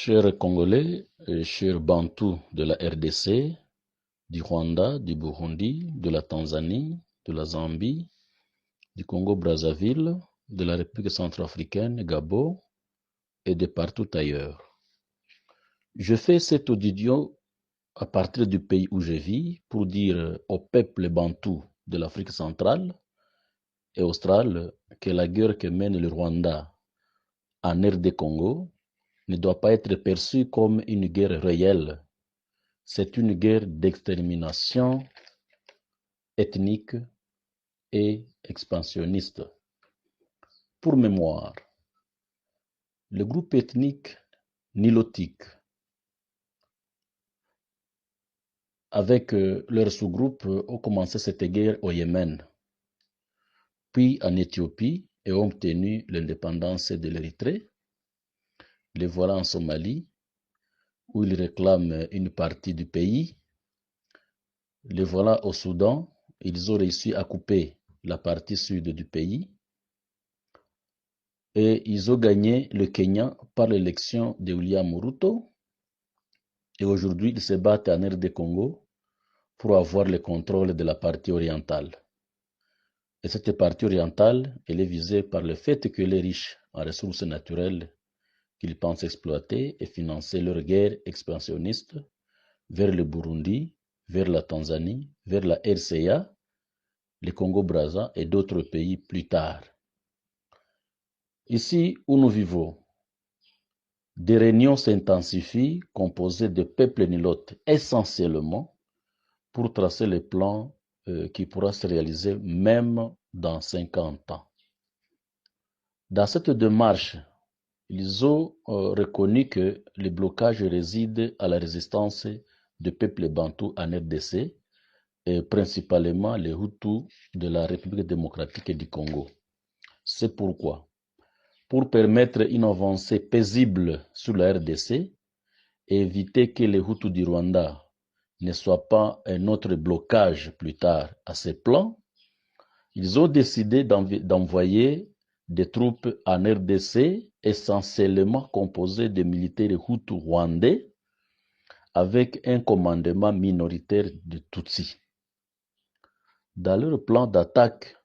Chers Congolais, chers Bantous de la RDC, du Rwanda, du Burundi, de la Tanzanie, de la Zambie, du Congo-Brazzaville, de la République centrafricaine, Gabon et de partout ailleurs. Je fais cet audio à partir du pays où je vis pour dire au peuple bantou de l'Afrique centrale et australe que la guerre que mène le Rwanda en RD Congo ne doit pas être perçue comme une guerre réelle. C'est une guerre d'extermination ethnique et expansionniste. Pour mémoire, le groupe ethnique nilotique, avec leurs sous-groupes, ont commencé cette guerre au Yémen, puis en Éthiopie et ont obtenu l'indépendance de l'Érythrée. Les voilà en Somalie, où ils réclament une partie du pays. Les voilà au Soudan, ils ont réussi à couper la partie sud du pays. Et ils ont gagné le Kenya par l'élection de William Ruto. Et aujourd'hui, ils se battent en RD Congo pour avoir le contrôle de la partie orientale. Et cette partie orientale, elle est visée par le fait que les riches en ressources naturelles qu'ils pensent exploiter et financer leur guerre expansionniste vers le Burundi, vers la Tanzanie, vers la RCA, le Congo-Brazza et d'autres pays plus tard. Ici où nous vivons, des réunions s'intensifient composées de peuples nilotes essentiellement pour tracer les plans qui pourra se réaliser même dans 50 ans. Dans cette démarche, ils ont reconnu que le blocage réside à la résistance des peuples bantous en RDC, et principalement les Hutus de la République démocratique du Congo. C'est pourquoi, pour permettre une avancée paisible sur la RDC et éviter que les Hutus du Rwanda ne soient pas un autre blocage plus tard à ces plans, ils ont décidé d'envoyer des troupes en RDC essentiellement composées de militaires Hutus rwandais avec un commandement minoritaire de Tutsis. Dans leur plan d'attaque,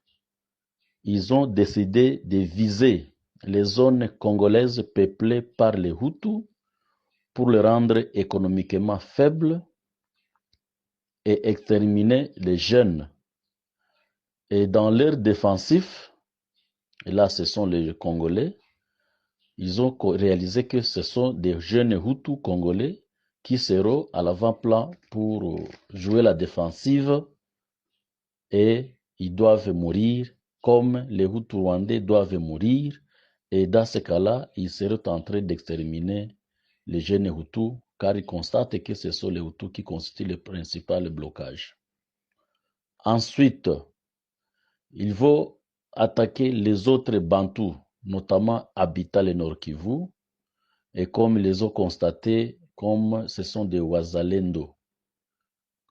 ils ont décidé de viser les zones congolaises peuplées par les Hutus pour les rendre économiquement faibles et exterminer les jeunes. Et dans leur défensif, et là ce sont les Congolais, ils ont réalisé que ce sont des jeunes Hutus congolais qui seront à l'avant-plan pour jouer la défensive et ils doivent mourir comme les Hutus rwandais doivent mourir. Et dans ce cas-là, ils seraient en train d'exterminer les jeunes Hutus car ils constatent que ce sont les Hutus qui constituent le principal blocage. Ensuite, ils vont attaquer les autres Bantous, notamment habitant le Nord Kivu, et comme ils les ont constatés, comme ce sont des Wazalendo,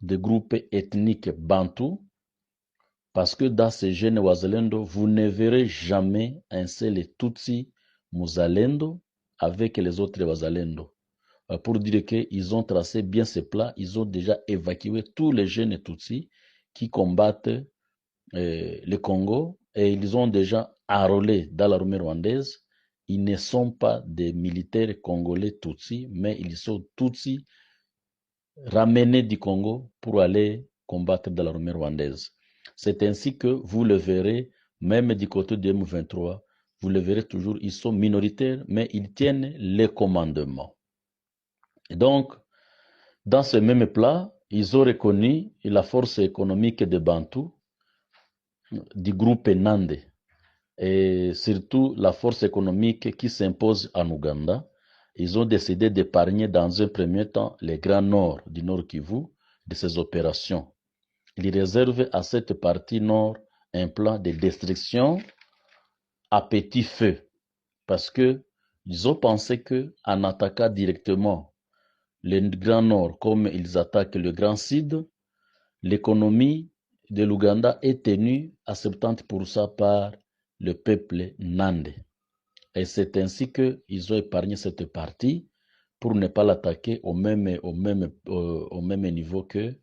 des groupes ethniques Bantous, parce que dans ces jeunes Wazalendo, vous ne verrez jamais un seul Tutsi Muzalendo avec les autres Wazalendo. Pour dire qu'ils ont tracé bien ce plan, ils ont déjà évacué tous les jeunes Tutsis qui combattent le Congo et ils ont déjà enrôlé dans l'armée rwandaise. Ils ne sont pas des militaires congolais Tutsis, mais ils sont Tutsis ramenés du Congo pour aller combattre dans l'armée rwandaise. C'est ainsi que vous le verrez, même du côté de M23, vous le verrez toujours, ils sont minoritaires, mais ils tiennent les commandements. Et donc, dans ce même plat, ils ont reconnu la force économique des Bantous, du groupe Nande, et surtout la force économique qui s'impose en Ouganda. Ils ont décidé d'épargner dans un premier temps les grands nord du Nord Kivu de ces opérations. Ils réservent à cette partie nord un plan de destruction à petit feu, parce que ils ont pensé que en attaquant directement le Grand Nord comme ils attaquent le Grand Sud, l'économie de l'Ouganda est tenue à 70% par le peuple Nande. Et c'est ainsi qu'ils ont épargné cette partie pour ne pas l'attaquer au même niveau que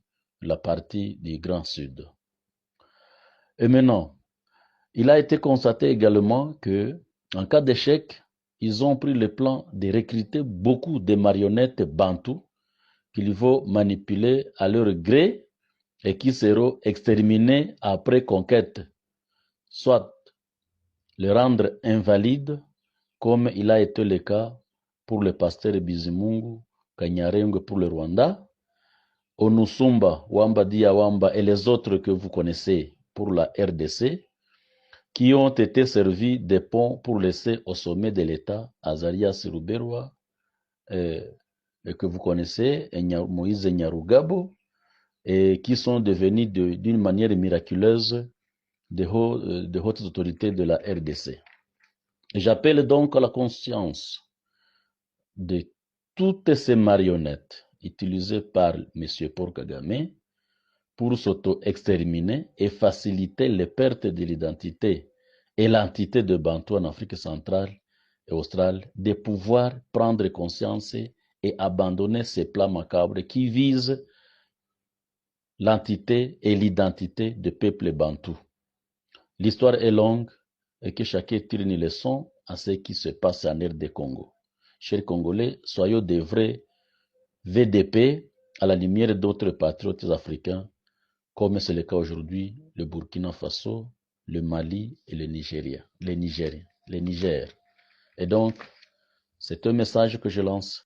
la partie du Grand Sud. Et maintenant, il a été constaté également que, en cas d'échec, ils ont pris le plan de recruter beaucoup de marionnettes bantoues qu'il faut manipuler à leur gré et qui seront exterminées après conquête, soit le rendre invalide, comme il a été le cas pour le pasteur Bizimungu Kanyarengwe pour le Rwanda, Onusumba, Wamba Dia Wamba et les autres que vous connaissez pour la RDC, qui ont été servis de ponts pour laisser au sommet de l'État Azarias Ruberwa, que vous connaissez, et Moïse Nyarugabo, et qui sont devenus d'une manière miraculeuse de hautes autorités de la RDC. J'appelle donc à la conscience de toutes ces marionnettes utilisées par M. Paul Kagame pour s'auto-exterminer et faciliter les pertes de l'identité et l'entité de Bantou en Afrique centrale et australe, de pouvoir prendre conscience et abandonner ces plans macabres qui visent l'entité et l'identité du peuple bantou. L'histoire est longue et que chacun tire une leçon à ce qui se passe en RD Congo. Chers Congolais, soyons des vrais VDP à la lumière d'autres patriotes africains, comme c'est le cas aujourd'hui, le Burkina Faso, le Mali et le Niger. Et donc, c'est un message que je lance